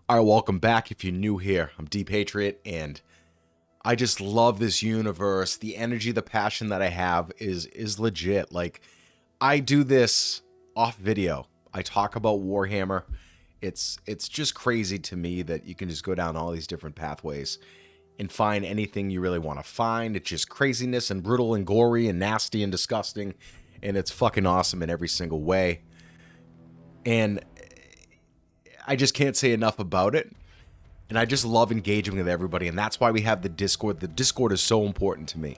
Alright, welcome back if you're new here. I'm D Patriot, and I just love this universe. The energy, the passion that I have is legit. Like, I do this off video. I talk about Warhammer. It's just crazy to me that you can just go down all these different pathways and find anything you really want to find. It's just craziness and brutal and gory and nasty and disgusting, and it's fucking awesome in every single way. And I just can't say enough about it. And I just love engaging with everybody. And that's why we have the Discord. The Discord is so important to me.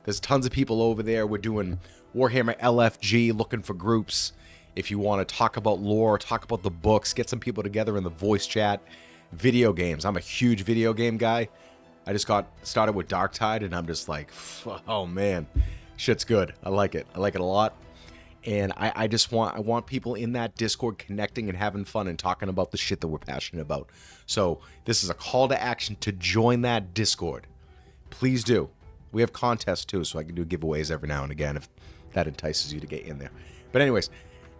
There's tons of people over there. We're doing Warhammer LFG, looking for groups. If you want to talk about lore, talk about the books, get some people together in the voice chat. Video games. I'm a huge video game guy. I just got started with Darktide, and I'm just like, oh man, shit's good. I like it. I like it a lot. And I want people in that Discord connecting and having fun and talking about the shit that we're passionate about. So this is a call to action to join that Discord. Please do. We have contests too, so I can do giveaways every now and again if that entices you to get in there. But anyways,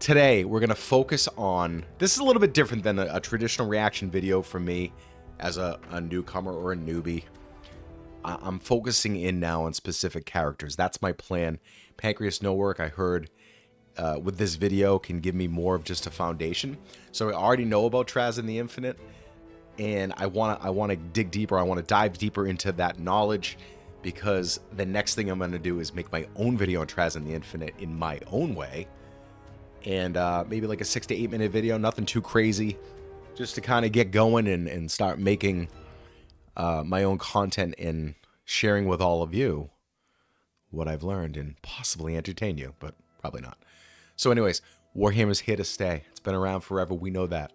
today we're going to focus on... This is a little bit different than a traditional reaction video for me as a newcomer or a newbie. I'm focusing in now on specific characters. That's my plan. Pancrease No Work, I heard... with this video can give me more of just a foundation. So I already know about Trazyn the Infinite, and I want to dig deeper. I want to dive deeper into that knowledge, because the next thing I'm going to do is make my own video on Trazyn the Infinite in my own way, and maybe like a 6 to 8 minute video, nothing too crazy, just to kind of get going and start making my own content and sharing with all of you what I've learned and possibly entertain you, but probably not. So anyways, Warhammer's here to stay. It's been around forever. We know that.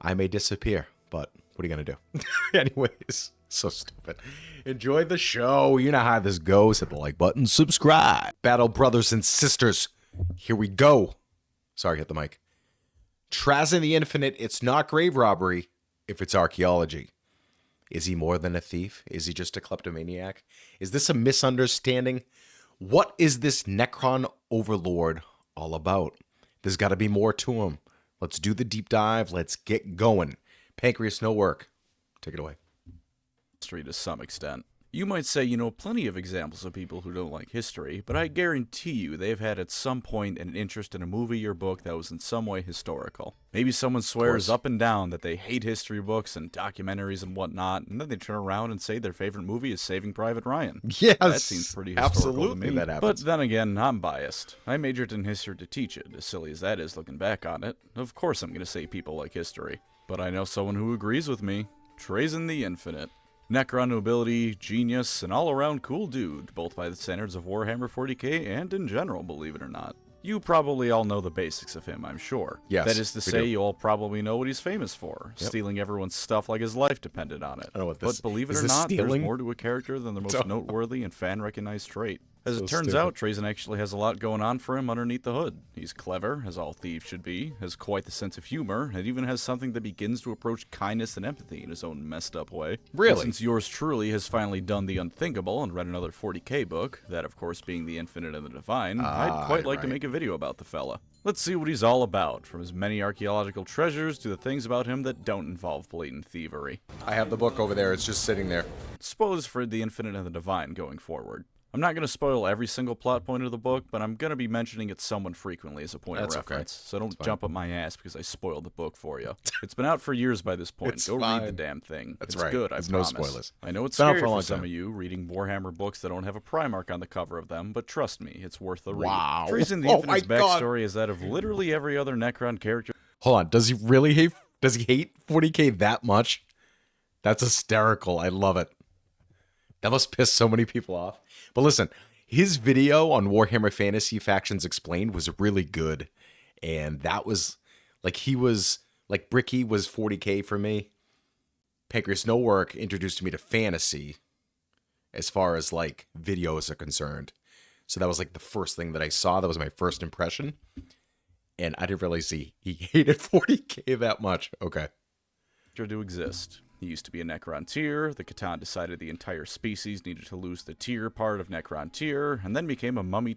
I may disappear, but what are you going to do? Anyways, so stupid. Enjoy the show. You know how this goes. Hit the like button. Subscribe. Battle brothers and sisters. Here we go. Sorry, hit the mic. Trazyn the Infinite. It's not grave robbery if it's archaeology. Is he more than a thief? Is he just a kleptomaniac? Is this a misunderstanding? What is this Necron Overlord all about? There's got to be more to him. Let's do the deep dive. Let's get going. Pancrease No Work. Take it away. History to some extent. You might say you know plenty of examples of people who don't like history, but I guarantee you they've had at some point an interest in a movie or book that was in some way historical. Maybe someone swears up and down that they hate history books and documentaries and whatnot, and then they turn around and say their favorite movie is Saving Private Ryan. Yes, that seems pretty historical absolutely to me. That happens. But then again, I'm biased. I majored in history to teach it, as silly as that is looking back on it. Of course I'm going to say people like history. But I know someone who agrees with me. Trazyn the Infinite. Necron nobility, genius, and all-around cool dude, both by the standards of Warhammer 40k and in general, believe it or not. You probably all know the basics of him, I'm sure. Yes, that is to say, you all probably know what he's famous for, stealing everyone's stuff like his life depended on it. I don't know what this, but believe it is or this not, stealing? there's more to a character than the most noteworthy and fan-recognized trait. As So it turns stupid. out, Trazyn actually has a lot going on for him underneath the hood. He's clever, as all thieves should be, has quite the sense of humor, and even has something that begins to approach kindness and empathy in his own messed up way. Really? And since yours truly has finally done the unthinkable and read another 40k book, that of course being the Infinite and the Divine, I'd quite like to make a video about the fella. Let's see what he's all about, from his many archaeological treasures to the things about him that don't involve blatant thievery. I have the book over there. It's just sitting there. Spoilers for the Infinite and the Divine going forward. I'm not going to spoil every single plot point of the book, but I'm going to be mentioning it somewhat frequently as a point of reference. Okay. So don't jump up my ass because I spoiled the book for you. It's been out for years by this point. Go read the damn thing. That's it's right. good, I There's promise. no spoilers. I know it's Been out scary for a long for some time. of you reading Warhammer books that don't have a Primarch on the cover of them, but trust me, it's worth the read. Wow. Trazyn the Oh Infinite's my God. backstory is that of literally every other Necron character. Hold on. Does he really hate? Does he hate 40k that much? That's hysterical. I love it. That must piss so many people off. But listen, his video on Warhammer Fantasy Factions Explained was really good. And that was, like, he was, like, Bricky was 40k for me. Pancrease No Work introduced me to fantasy as far as, like, videos are concerned. So that was, like, the first thing that I saw. That was my first impression. And I didn't realize he hated 40k that much. Okay. To exist. He used to be a Necron tier, the Catan decided the entire species needed to lose the tier part of Necron tier, and then became a mummy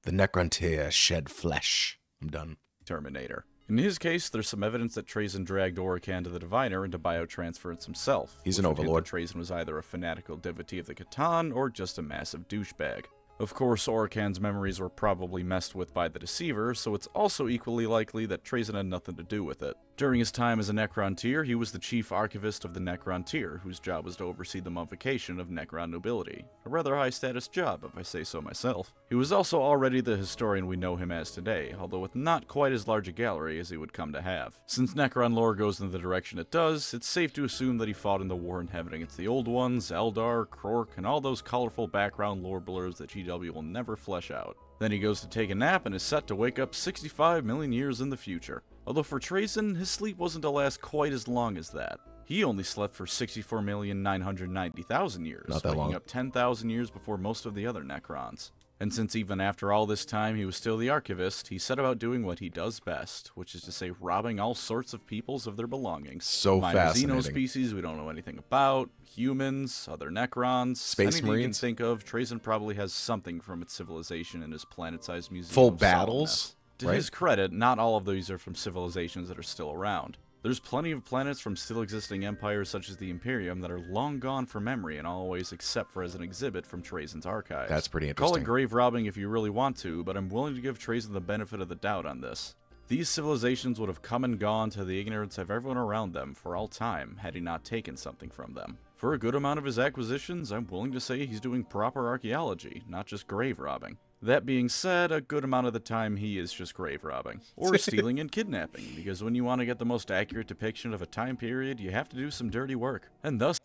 The Necrontyr shed flesh. I'm done. Terminator. In his case, there's some evidence that Trazyn dragged Orikan to the Diviner into biotransference himself. He's an which would hint Overlord. that Trazyn was either a fanatical devotee of the Catan or just a massive douchebag. Of course, Orikan's memories were probably messed with by the Deceiver, so it's also equally likely that Trazyn had nothing to do with it. During his time as a Necron-Tyr, he was the chief archivist of the Necron-Tyr, whose job was to oversee the mummification of Necron nobility. A rather high-status job, if I say so myself. He was also already the historian we know him as today, although with not quite as large a gallery as he would come to have. Since Necron lore goes in the direction it does, it's safe to assume that he fought in the War in Heaven against the Old Ones, Eldar, Krork, and all those colorful background lore blurs that GW will never flesh out. Then he goes to take a nap and is set to wake up 65 million years in the future. Although for Trazyn, his sleep wasn't to last quite as long as that. He only slept for 64,990,000 years, Not that waking long. up 10,000 years before most of the other Necrons. And since even after all this time he was still the Archivist, he set about doing what he does best, which is to say robbing all sorts of peoples of their belongings. So Minor fascinating. Xenospecies we don't know anything about, humans, other Necrons, Space anything you can Marines. think of. Trazyn probably has something from its civilization in his planet-sized museum. Full of battles, Solomness. To right? his credit, not all of these are from civilizations that are still around. There's plenty of planets from still existing empires such as the Imperium that are long gone from memory in all ways except for as an exhibit from Trazyn's archives. That's pretty Call interesting. it grave robbing if you really want to, but I'm willing to give Trazyn the benefit of the doubt on this. These civilizations would have come and gone to the ignorance of everyone around them for all time had he not taken something from them. For a good amount of his acquisitions, I'm willing to say he's doing proper archaeology, not just grave robbing. That being said, a good amount of the time he is just grave robbing. Or stealing and kidnapping, because when you want to get the most accurate depiction of a time period, you have to do some dirty work. And thus,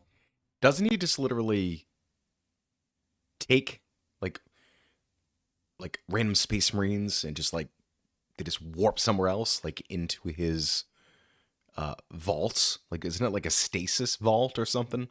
Doesn't he just literally take like random space marines and just like they just warp somewhere else, like into his vaults? Like, isn't it like a stasis vault or something?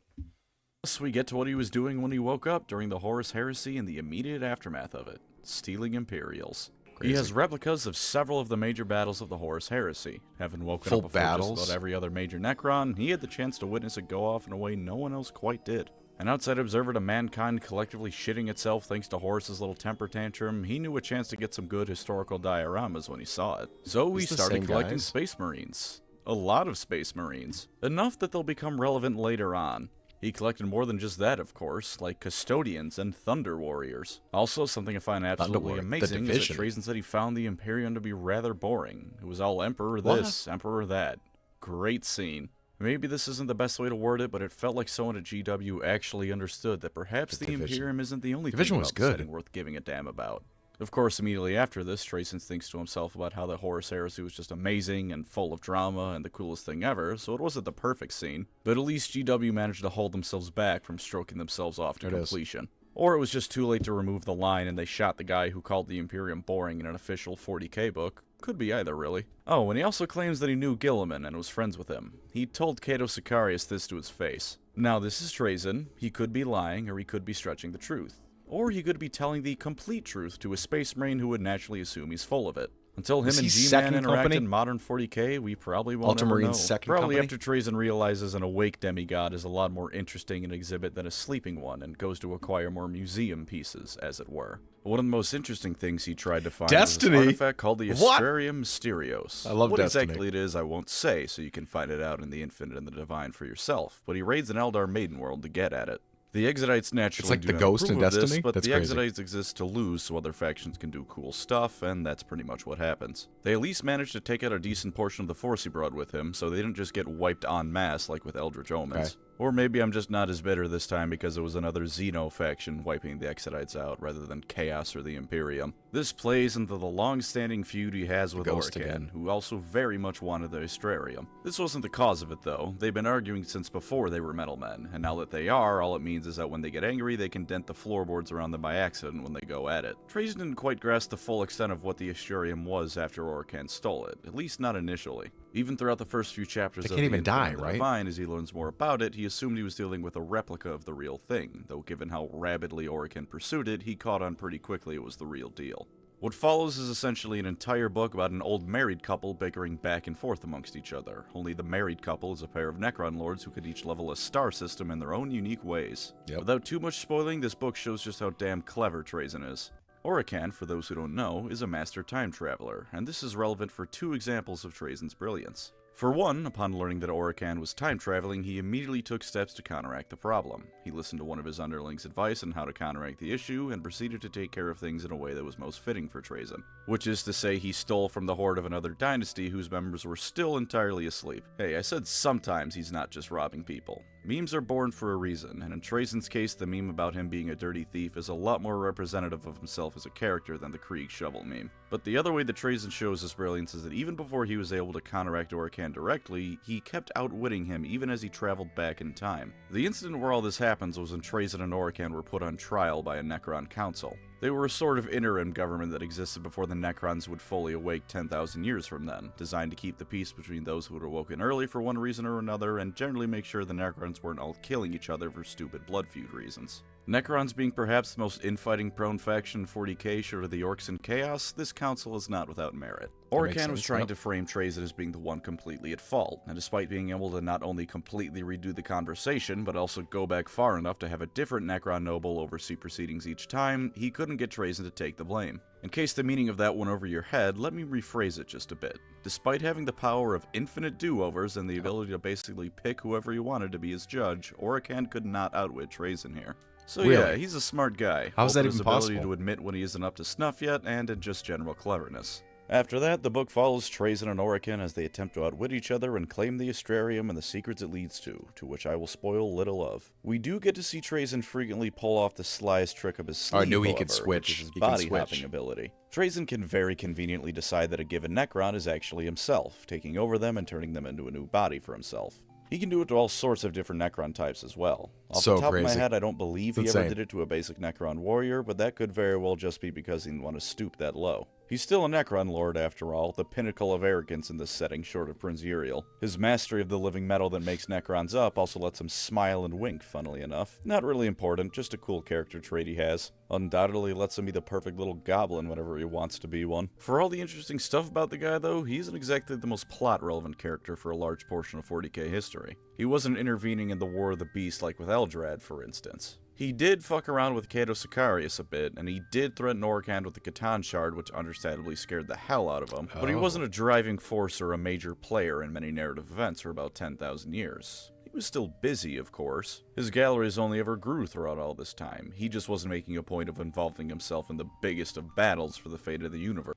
we get to what he was doing when he woke up during the Horus Heresy and the immediate aftermath of it, stealing Imperials. He Crazy. has replicas of several of the major battles of the Horus Heresy. Having woken Full up before battles? just about every other major Necron, he had the chance to witness it go off in a way no one else quite did. An outside observer to mankind collectively shitting itself thanks to Horus's little temper tantrum, he knew a chance to get some good historical dioramas when he saw it. So he It's the started same collecting guys? Space Marines. A lot of Space Marines. Enough that they'll become relevant later on. He collected more than just that, of course, like Custodians and Thunder Warriors. Also, something I find absolutely Warrior, the amazing is that Division. Trazyn said he found the Imperium to be rather boring. It was all Emperor this, Emperor that. Great scene. Maybe this isn't the best way to word it, but it felt like someone at GW actually understood that perhaps The the Division. Imperium isn't the only Division thing was about the good. setting worth giving a damn about. Of course, immediately after this, Trazyn thinks to himself about how the Horus Heresy was just amazing and full of drama and the coolest thing ever, so it wasn't the perfect scene, but at least GW managed to hold themselves back from stroking themselves off to It is. completion. Or it was just too late to remove the line and they shot the guy who called the Imperium boring in an official 40k book. Could be either, really. Oh, and he also claims that he knew Gilliman and was friends with him. He told Cato Sicarius this to his face. Now, this is Trazyn. He could be lying, or he could be stretching the truth. Or he could be telling the complete truth to a space marine who would naturally assume he's full of it. Until him Was and he G-Man second interact company? in modern 40k, we probably won't ever Ultramarine know. second Probably company? after Trazyn realizes an awake demigod is a lot more interesting an exhibit than a sleeping one, and goes to acquire more museum pieces, as it were. One of the most interesting things he tried to find Destiny? was this artifact called the What? Astrarium Mysterios. I love what Destiny. exactly it is, I won't say, so you can find it out in the Infinite and the Divine for yourself, but he raids an Eldar Maiden world to get at it. The Exodites naturally It's like do the not Ghost in approve of this, Destiny? but That's the crazy. Exodites exist to lose so other factions can do cool stuff, and that's pretty much what happens. They at least managed to take out a decent portion of the force he brought with him, so they didn't just get wiped en masse like with Eldritch Omens. Okay. Or maybe I'm just not as bitter this time because it was another Xeno faction wiping the Exodites out rather than Chaos or the Imperium. This plays into the long-standing feud he has with Ghost Orikan, again. who also very much wanted the Astrarium. This wasn't the cause of it, though. They've been arguing since before they were metal men, and now that they are, all it means is that when they get angry, they can dent the floorboards around them by accident when they go at it. Trazyn didn't quite grasp the full extent of what the Astrarium was after Orikan stole it, at least not initially. Even throughout the first few chapters They of can't the even die, Infinite and the right? Divine, as he learns more about it, he assumed he was dealing with a replica of the real thing, though given how rabidly Orikan pursued it, he caught on pretty quickly it was the real deal. What follows is essentially an entire book about an old married couple bickering back and forth amongst each other, only the married couple is a pair of Necron lords who could each level a star system in their own unique ways. Yep. Without too much spoiling, this book shows just how damn clever Trazyn is. Orikan, for those who don't know, is a master time traveler, and this is relevant for two examples of Trazyn's brilliance. For one, upon learning that Orikan was time traveling, he immediately took steps to counteract the problem. He listened to one of his underlings' advice on how to counteract the issue, and proceeded to take care of things in a way that was most fitting for Trazyn. Which is to say, he stole from the horde of another dynasty whose members were still entirely asleep. Hey, I said sometimes he's not just robbing people. Memes are born for a reason, and in Trazyn's case, the meme about him being a dirty thief is a lot more representative of himself as a character than the Krieg shovel meme. But the other way that Trazyn shows his brilliance is that even before he was able to counteract Orikan directly, he kept outwitting him even as he traveled back in time. The incident where all this happens was when Trazyn and Orikan were put on trial by a Necron council. They were a sort of interim government that existed before the Necrons would fully awake 10,000 years from then, designed to keep the peace between those who had awoken early for one reason or another, and generally make sure the Necrons weren't all killing each other for stupid blood feud reasons. Necrons being perhaps the most infighting-prone faction in 40k short of the Orcs and Chaos, this council is not without merit. Orikan was trying to frame Trazyn as being the one completely at fault, and despite being able to not only completely redo the conversation, but also go back far enough to have a different Necron noble oversee proceedings each time, he couldn't get Trazyn to take the blame. In case the meaning of that went over your head, let me rephrase it just a bit. Despite having the power of infinite do-overs and the ability to basically pick whoever he wanted to be his judge, Orikan could not outwit Trazyn here. So Really? yeah, he's a smart guy. How is that Both in even his ability possible? to admit when he isn't up to snuff yet, and in just general cleverness. After that, the book follows Trazyn and Orikan as they attempt to outwit each other and claim the Astrarium and the secrets it leads to which I will spoil little of. We do get to see Trazyn frequently pull off the slyest trick of his sleeve, I knew he however, could switch. which is his He can body switch. hopping ability. Trazyn can very conveniently decide that a given Necron is actually himself, taking over them and turning them into a new body for himself. He can do it to all sorts of different Necron types as well. Off So the top of my crazy. head, I don't believe he It's ever insane. did it to a basic Necron warrior, but that could very well just be because he didn't want to stoop that low. He's still a Necron Lord, after all, the pinnacle of arrogance in this setting short of Prince Uriel. His mastery of the living metal that makes Necrons up also lets him smile and wink, funnily enough. Not really important, just a cool character trait he has. Undoubtedly lets him be the perfect little goblin whenever he wants to be one. For all the interesting stuff about the guy though, he isn't exactly the most plot-relevant character for a large portion of 40k history. He wasn't intervening in the War of the Beast like with Eldrad, for instance. He did fuck around with Cato Sicarius a bit, and he did threaten Orikan with the Catan Shard, which understandably scared the hell out of him, but he wasn't a driving force or a major player in many narrative events for about 10,000 years. He was still busy, of course. His galleries only ever grew throughout all this time. He just wasn't making a point of involving himself in the biggest of battles for the fate of the universe.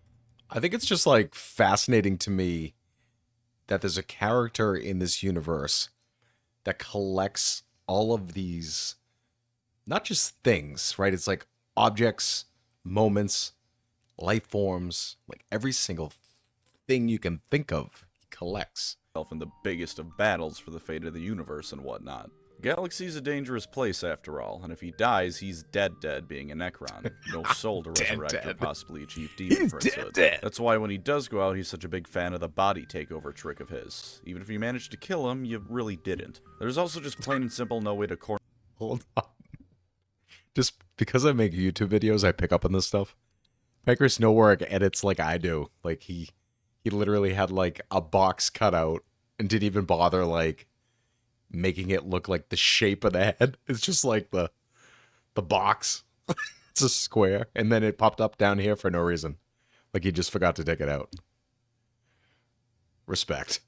I think it's just like fascinating to me that there's a character in this universe that collects all of these, not just things, right? It's like objects, moments, life forms, like every single thing you can think of, he collects. In the biggest of battles for the fate of the universe and whatnot. Galaxy's a dangerous place after all, and if he dies, he's dead being a Necron. No soul to resurrect or Dead. possibly achieve demon princehood. That's why when he does go out, he's such a big fan of the body takeover trick of his. Even if you managed to kill him, you really didn't. There's also just plain and simple no way to corner Hold on. Just because I make YouTube videos, I pick up on this stuff. Pancrease No Work edits like I do. Like he literally had like a box cut out and didn't even bother like making it look like the shape of the head. It's just like the box. It's a square, and then it popped up down here for no reason. Like he just forgot to take it out. Respect.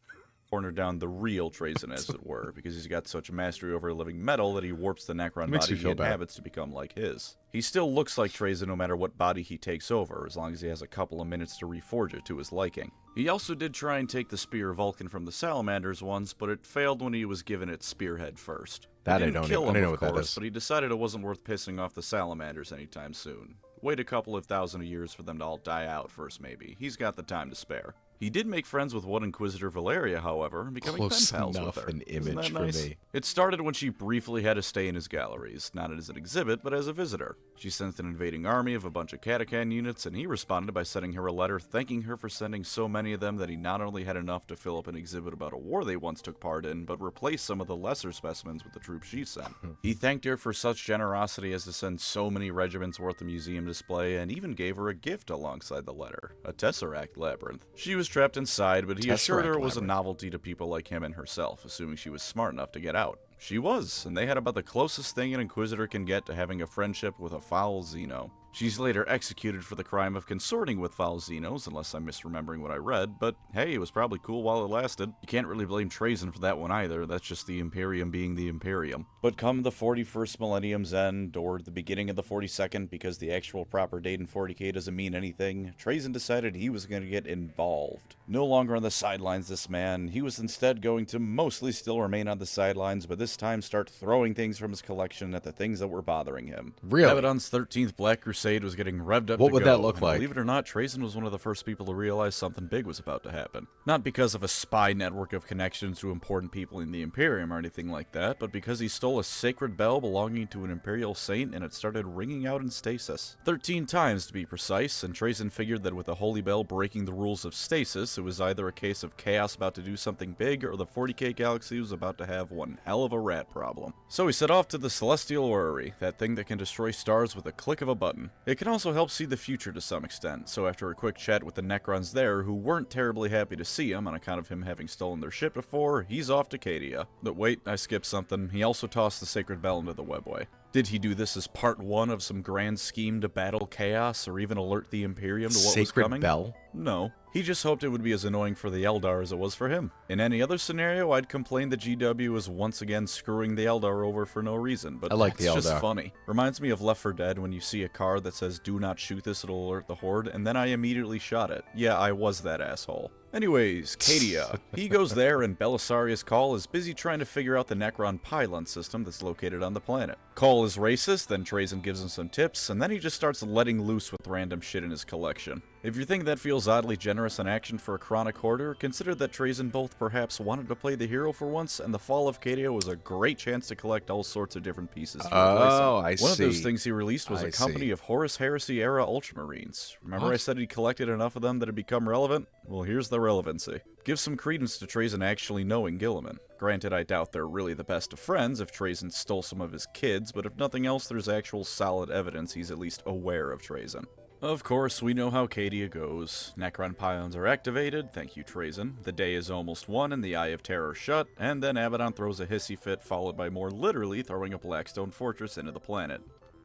down the real Trazyn, as it were, because he's got such mastery over living metal that he warps the Necron Makes body me he feel bad. inhabits to become like his. He still looks like Trazyn no matter what body he takes over, as long as he has a couple of minutes to reforge it to his liking. He also did try and take the Spear of Vulcan from the Salamanders once, but it failed when he was given its spearhead first. That He I didn't don't kill know. I him, don't know of what that course, is. but he decided it wasn't worth pissing off the Salamanders anytime soon. Wait a couple of thousand years for them to all die out first, maybe. He's got the time to spare. He did make friends with one Inquisitor Valeria, however, becoming Close pen pals enough with her. an Isn't image that for nice? me. It started when she briefly had to stay in his galleries, not as an exhibit, but as a visitor. She sent an invading army of a bunch of Catacan units, and he responded by sending her a letter thanking her for sending so many of them that he not only had enough to fill up an exhibit about a war they once took part in, but replaced some of the lesser specimens with the troops she sent. He thanked her for such generosity as to send so many regiments worth of museum display, and even gave her a gift alongside the letter, a Tesseract labyrinth. She was trapped inside, but he assured her it was a novelty to people like him and herself, assuming she was smart enough to get out. She was, and they had about the closest thing an Inquisitor can get to having a friendship with a foul Xeno. She's later executed for the crime of consorting with foul Xenos, unless I'm misremembering what I read, but hey, it was probably cool while it lasted. You can't really blame Trazyn for that one either, that's just the Imperium being the Imperium. But come the 41st millennium's end, or the beginning of the 42nd, because the actual proper date in 40k doesn't mean anything, Trazyn decided he was going to get involved. No longer on the sidelines, this man, he was instead going to mostly still remain on the sidelines, but this time start throwing things from his collection at the things that were bothering him. Really? Abaddon's 13th Black Crusade was getting revved up What to would go, that look and like? believe it or not, Trazyn was one of the first people to realize something big was about to happen. Not because of a spy network of connections to important people in the Imperium or anything like that, but because he stole a sacred bell belonging to an Imperial saint and it started ringing out in stasis. 13 times to be precise, and Trazyn figured that with the holy bell breaking the rules of stasis, it was either a case of chaos about to do something big or the 40k galaxy was about to have one hell of a rat problem. So he set off to the Celestial Orrery, that thing that can destroy stars with a click of a button. It can also help see the future to some extent, so after a quick chat with the Necrons there, who weren't terribly happy to see him on account of him having stolen their ship before, he's off to Cadia. But wait, I skipped something. He also tossed the sacred bell into the webway. Did he do this as part one of some grand scheme to battle chaos, or even alert the Imperium to what was coming? Sacred bell? No. He just hoped it would be as annoying for the Eldar as it was for him. In any other scenario, I'd complain that GW is once again screwing the Eldar over for no reason, but I like the it's just Eldar. funny. Reminds me of Left 4 Dead when you see a car that says, "Do not shoot this, it'll alert the Horde," and then I immediately shot it. Yeah, I was that asshole. Anyways, Cadia. He goes there, and Belisarius Call is busy trying to figure out the Necron pylon system that's located on the planet. Call is racist, then Trazyn gives him some tips, and then he just starts letting loose with random shit in his collection. If you think that feels oddly generous in action for a chronic hoarder, consider that Trazyn both perhaps wanted to play the hero for once, and the fall of Cadia was a great chance to collect all sorts of different pieces to replace him. Oh, I see. One of those things he released was I a company see. of Horus Heresy era Ultramarines. Remember What? I said he'd collected enough of them that it'd become relevant? Well, here's the relevancy. Give some credence to Trazyn actually knowing Guilliman. Granted, I doubt they're really the best of friends if Trazyn stole some of his kids, but if nothing else, there's actual solid evidence he's at least aware of Trazyn. Of course, we know how Cadia goes. Necron pylons are activated, thank you Trazyn. The day is almost won and the Eye of Terror shut, and then Abaddon throws a hissy fit followed by more literally throwing a Blackstone fortress into the planet.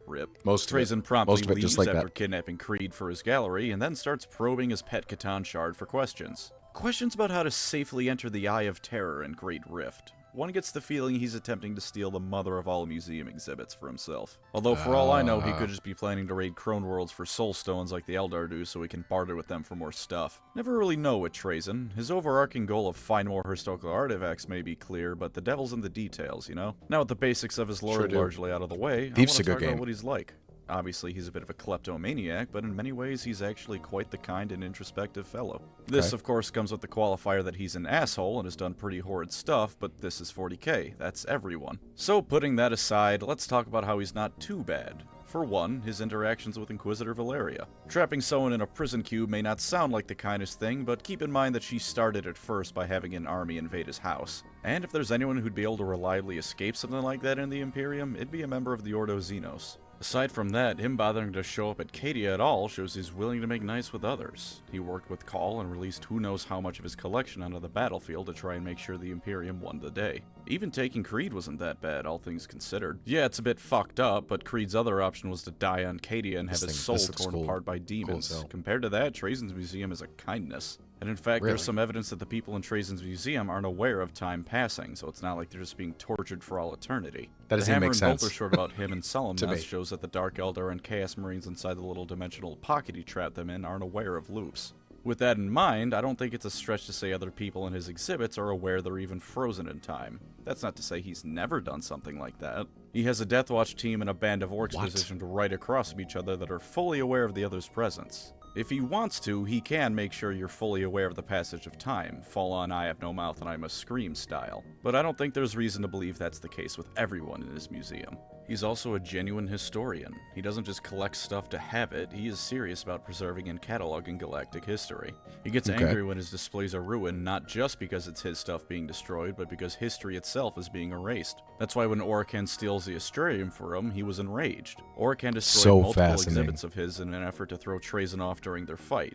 Rip. Most of it. Trazyn promptly Most of it, leaves just like after that. kidnapping Creed for his gallery, and then starts probing his pet Catan shard for questions. Questions about how to safely enter the Eye of Terror and Great Rift. One gets the feeling he's attempting to steal the mother of all museum exhibits for himself. Although for all I know, he could just be planning to raid Crone Worlds for soul stones like the Eldar do so he can barter with them for more stuff. Never really know with Trazyn. His overarching goal of find more historical artifacts may be clear, but the devil's in the details, you know? Now with the basics of his lore Sure do. largely out of the way, Thief's I a want to good talk about game. what he's like. Obviously, he's a bit of a kleptomaniac, but in many ways, he's actually quite the kind and introspective fellow. This, Okay. of course, comes with the qualifier that he's an asshole and has done pretty horrid stuff, but this is 40k, that's everyone. So, putting that aside, let's talk about how he's not too bad. For one, his interactions with Inquisitor Valeria. Trapping someone in a prison cube may not sound like the kindest thing, but keep in mind that she started at first by having an army invade his house. And if there's anyone who'd be able to reliably escape something like that in the Imperium, it'd be a member of the Ordo Xenos. Aside from that, him bothering to show up at Cadia at all shows he's willing to make nice with others. He worked with Call and released who knows how much of his collection onto the battlefield to try and make sure the Imperium won the day. Even taking Creed wasn't that bad, all things considered. Yeah, it's a bit fucked up, but Creed's other option was to die on Cadia and have This his thing- soul this looks torn cool. apart by demons. as hell. Compared to that, Trazyn's museum is a kindness. And in fact, Really? there's some evidence that the people in Trazyn's museum aren't aware of time passing, so it's not like they're just being tortured for all eternity. That The doesn't Hammer make and sense. Bolter short about him and To Solemnus me. shows that the Dark Eldar and Chaos Marines inside the little dimensional pocket he trapped them in aren't aware of loops. With that in mind, I don't think it's a stretch to say other people in his exhibits are aware they're even frozen in time. That's not to say he's never done something like that. He has a Death Watch team and a band of orcs What? positioned right across from each other that are fully aware of the other's presence. If he wants to, he can make sure you're fully aware of the passage of time, full on I have no mouth and I must scream style. But I don't think there's reason to believe that's the case with everyone in his museum. He's also a genuine historian. He doesn't just collect stuff to have it, he is serious about preserving and cataloging galactic history. He gets Okay. angry when his displays are ruined, not just because it's his stuff being destroyed, but because history itself is being erased. That's why when Orikan steals the Astrarium for him, he was enraged. Orikan destroyed So multiple fascinating. exhibits of his in an effort to throw Trazyn off during their fight,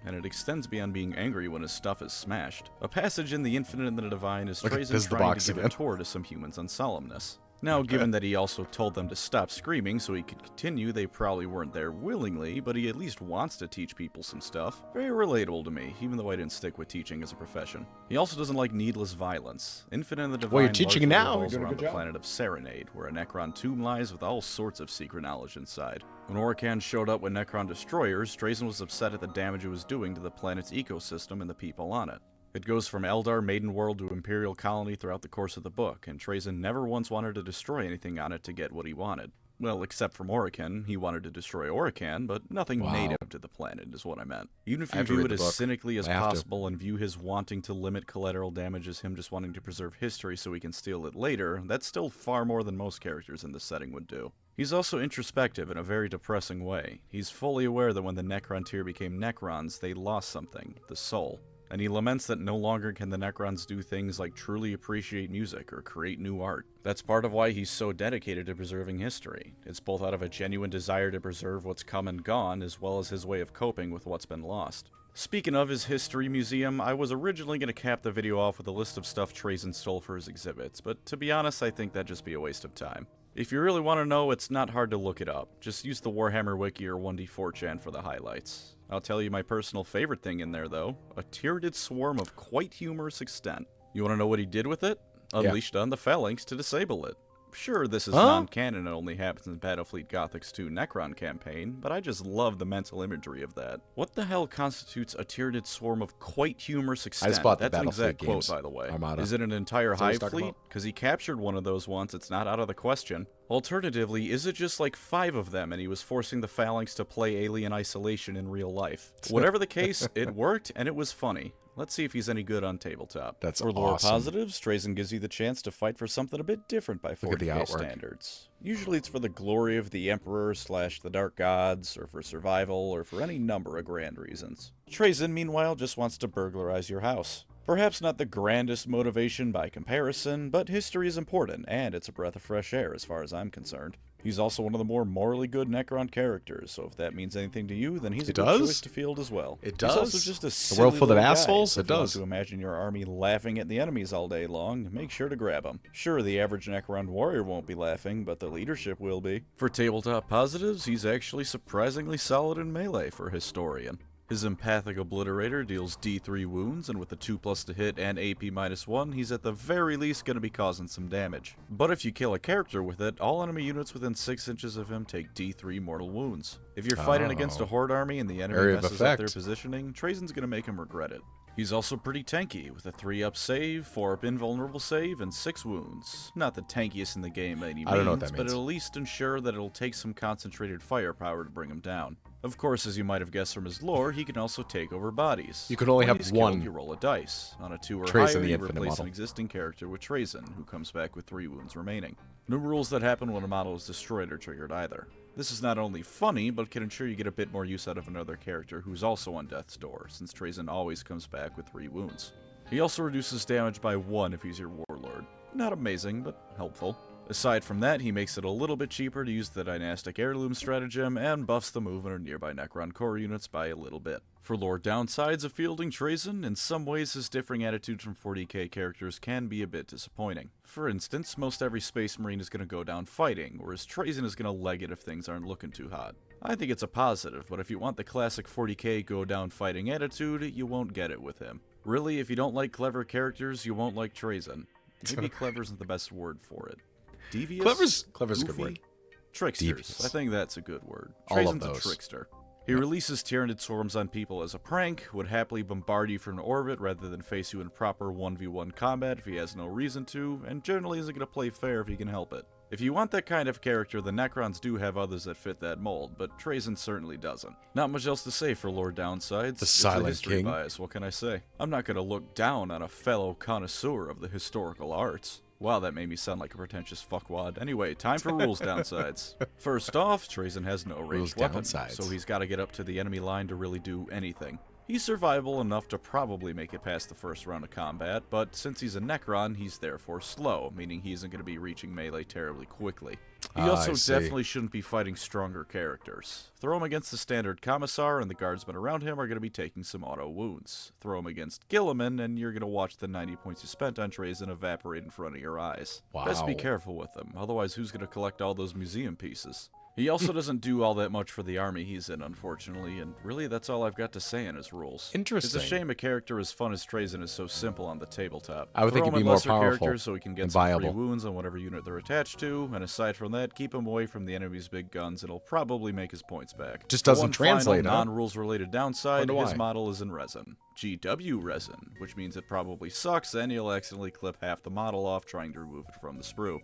and it extends beyond being angry when his stuff is smashed. A passage in The Infinite and the Divine is Look at Trazyn this, the trying box to give again. a tour to some humans on Solemnus. Now, given that he also told them to stop screaming so he could continue, they probably weren't there willingly, but he at least wants to teach people some stuff. Very relatable to me, even though I didn't stick with teaching as a profession. He also doesn't like needless violence. Infinite and the Divine Well, you're teaching largely now. revolves You're doing a around good the job. planet of Serenade, where a Necron tomb lies with all sorts of secret knowledge inside. When Orikan showed up with Necron destroyers, Trazyn was upset at the damage it was doing to the planet's ecosystem and the people on it. It goes from Eldar, Maiden World to Imperial Colony throughout the course of the book, and Trazyn never once wanted to destroy anything on it to get what he wanted. Well, except from Orikan, he wanted to destroy Orikan, but nothing native to the planet is what I meant. Even if you view it as cynically as possible and view his wanting to limit collateral damage as him just wanting to preserve history so he can steal it later, that's still far more than most characters in this setting would do. He's also introspective in a very depressing way. He's fully aware that when the Necron tier became Necrons, they lost something, the soul. And he laments that no longer can the Necrons do things like truly appreciate music or create new art. That's part of why he's so dedicated to preserving history. It's both out of a genuine desire to preserve what's come and gone, as well as his way of coping with what's been lost. Speaking of his history museum, I was originally going to cap the video off with a list of stuff Trazyn stole for his exhibits, but to be honest, I think that'd just be a waste of time. If you really want to know, it's not hard to look it up. Just use the Warhammer Wiki or 1d4chan for the highlights. I'll tell you my personal favorite thing in there, though. A tiered swarm of quite humorous extent. You want to know what he did with it? Unleashed on the Phalanx to disable it. Sure, this is non-canon and only happens in Battlefleet Gothic's 2 Necron campaign, but I just love the mental imagery of that. What the hell constitutes a tiered swarm of quite humorous extent? I just bought the That's an exact Battlefleet games. quote, by the way. Armada. Is it an entire hive talking fleet? about? Because he captured one of those once, it's not out of the question. Alternatively, is it just like 5 of them and he was forcing the Phalanx to play Alien Isolation in real life? Whatever the case, it worked and it was funny. Let's see if he's any good on tabletop. That's For lore awesome. positives, Trazyn gives you the chance to fight for something a bit different by Look at the 40k artwork. standards. Usually it's for the glory of the Emperor / the Dark Gods, or for survival, or for any number of grand reasons. Trazyn, meanwhile, just wants to burglarize your house. Perhaps not the grandest motivation by comparison, but history is important, and it's a breath of fresh air as far as I'm concerned. He's also one of the more morally good Necron characters, so if that means anything to you, then he's a good choice to field as well. It He's does? also just a The silly world full of little guy, assholes? so It if you want does. to imagine your army laughing at the enemies all day long, make sure to grab him. Sure, the average Necron warrior won't be laughing, but the leadership will be. For tabletop positives, he's actually surprisingly solid in melee for a historian. His empathic obliterator deals D3 wounds, and with a 2+ to hit and AP -1, he's at the very least going to be causing some damage. But if you kill a character with it, all enemy units within 6 inches of him take D3 mortal wounds. If you're fighting against a horde army and the enemy Area of messes up their effect. positioning, Trazyn's going to make him regret it. He's also pretty tanky, with a 3-up save, 4-up invulnerable save, and 6 wounds. Not the tankiest in the game by any means, I don't know what that but means. it'll at least ensure that it'll take some concentrated firepower to bring him down. Of course, as you might have guessed from his lore, he can also take over bodies. You can only When have he's one killed, you roll a dice. On a 2 or Trazyn higher, the you Infinite replace model. an existing character with Trazyn, who comes back with 3 wounds remaining. No rules that happen when a model is destroyed are triggered either. This is not only funny, but can ensure you get a bit more use out of another character who's also on death's door, since Trazyn always comes back with 3 wounds. He also reduces damage by 1 if he's your warlord. Not amazing, but helpful. Aside from that, he makes it a little bit cheaper to use the dynastic heirloom stratagem, and buffs the movement of nearby Necron core units by a little bit. For lore downsides of fielding Trazyn, in some ways his differing attitudes from 40k characters can be a bit disappointing. For instance, most every Space Marine is going to go down fighting, whereas Trazyn is going to leg it if things aren't looking too hot. I think it's a positive, but if you want the classic 40k go down fighting attitude, you won't get it with him. Really, if you don't like clever characters, you won't like Trazyn. Maybe clever isn't the best word for it. Devious? Clever's a good Goofy? word. Tricksters. Devious. I think that's a good word. All of Trazyn's a those. trickster. He releases Tyranid swarms on people as a prank, would happily bombard you from orbit rather than face you in proper 1v1 combat if he has no reason to, and generally isn't going to play fair if he can help it. If you want that kind of character, the Necrons do have others that fit that mold, but Trazyn certainly doesn't. Not much else to say for lore downsides. The It's Silent history King. bias, what can I say? I'm not going to look down on a fellow connoisseur of the historical arts. Wow, that made me sound like a pretentious fuckwad. Anyway, time for rules downsides. First off, Trazyn has no ranged weapon, downsides. so he's got to get up to the enemy line to really do anything. He's survivable enough to probably make it past the first round of combat, but since he's a Necron, he's therefore slow, meaning he isn't going to be reaching melee terribly quickly. He also I see. definitely shouldn't be fighting stronger characters. Throw him against the standard Commissar, and the guardsmen around him are going to be taking some auto wounds. Throw him against Gilliman, and you're going to watch the 90 points you spent on Trazyn evaporate in front of your eyes. Wow. Best be careful with him, otherwise who's going to collect all those museum pieces? He also doesn't do all that much for the army he's in, unfortunately, and really that's all I've got to say on his rules. Interesting. It's a shame a character as fun as Trazyn is so simple on the tabletop. I would think he'd be more powerful characters so he can get and some viable. free wounds on whatever unit they're attached to, and aside from that, keep him away from the enemy's big guns, and it'll probably make his points back. Just doesn't One translate, final huh? non-rules related downside, Wonder his why. model is in resin. GW resin, which means it probably sucks, and you'll accidentally clip half the model off trying to remove it from the sprue.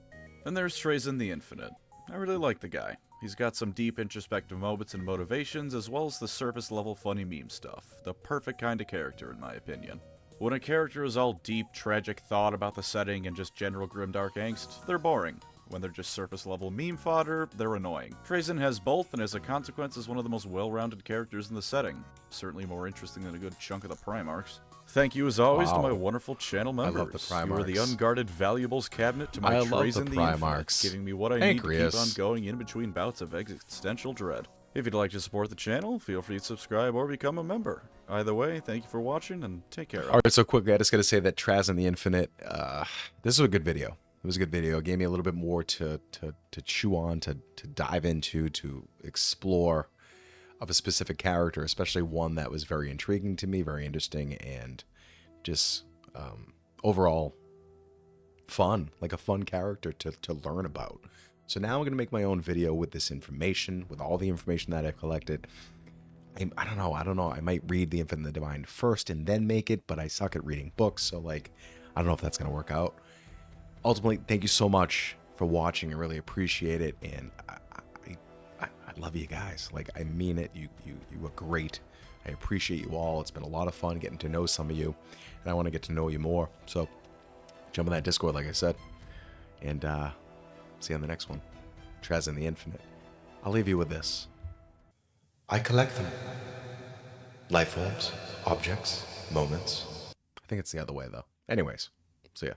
And there's Trazyn the Infinite. I really like the guy. He's got some deep introspective moments and motivations, as well as the surface-level funny meme stuff. The perfect kind of character, in my opinion. When a character is all deep, tragic thought about the setting and just general grimdark angst, they're boring. When they're just surface-level meme fodder, they're annoying. Trazyn has both, and as a consequence is one of the most well-rounded characters in the setting. Certainly more interesting than a good chunk of the Primarchs. Thank you as always to my wonderful channel members. love the Primarchs. You are the unguarded valuables cabinet to my I love Trazyn the the Primarchs. Infinite, giving me what I Pancrease. need to keep on going in between bouts of existential dread. If you'd like to support the channel, feel free to subscribe or become a member. Either way, thank you for watching and take care. All right, so quickly, I just got to say that Trazyn the Infinite, this was a good video. It was a good video. It gave me a little bit more to chew on, to dive into, to explore of a specific character, especially one that was very intriguing to me, very interesting, and just overall fun, like a fun character to learn about. So now I'm going to make my own video with this information, with all the information that I've collected. I don't know. I might read The Infinite and the Divine first and then make it, but I suck at reading books, so like, I don't know if that's going to work out. Ultimately, thank you so much for watching. I really appreciate it, and I love you guys. Like, I mean it. You were great. I appreciate you all. It's been a lot of fun getting to know some of you, and I want to get to know you more. So jump in that Discord, like I said, and see you on the next one. Trazyn the Infinite. I'll leave you with this. I collect them. Life forms, objects, moments. I think it's the other way, though. Anyways, see ya.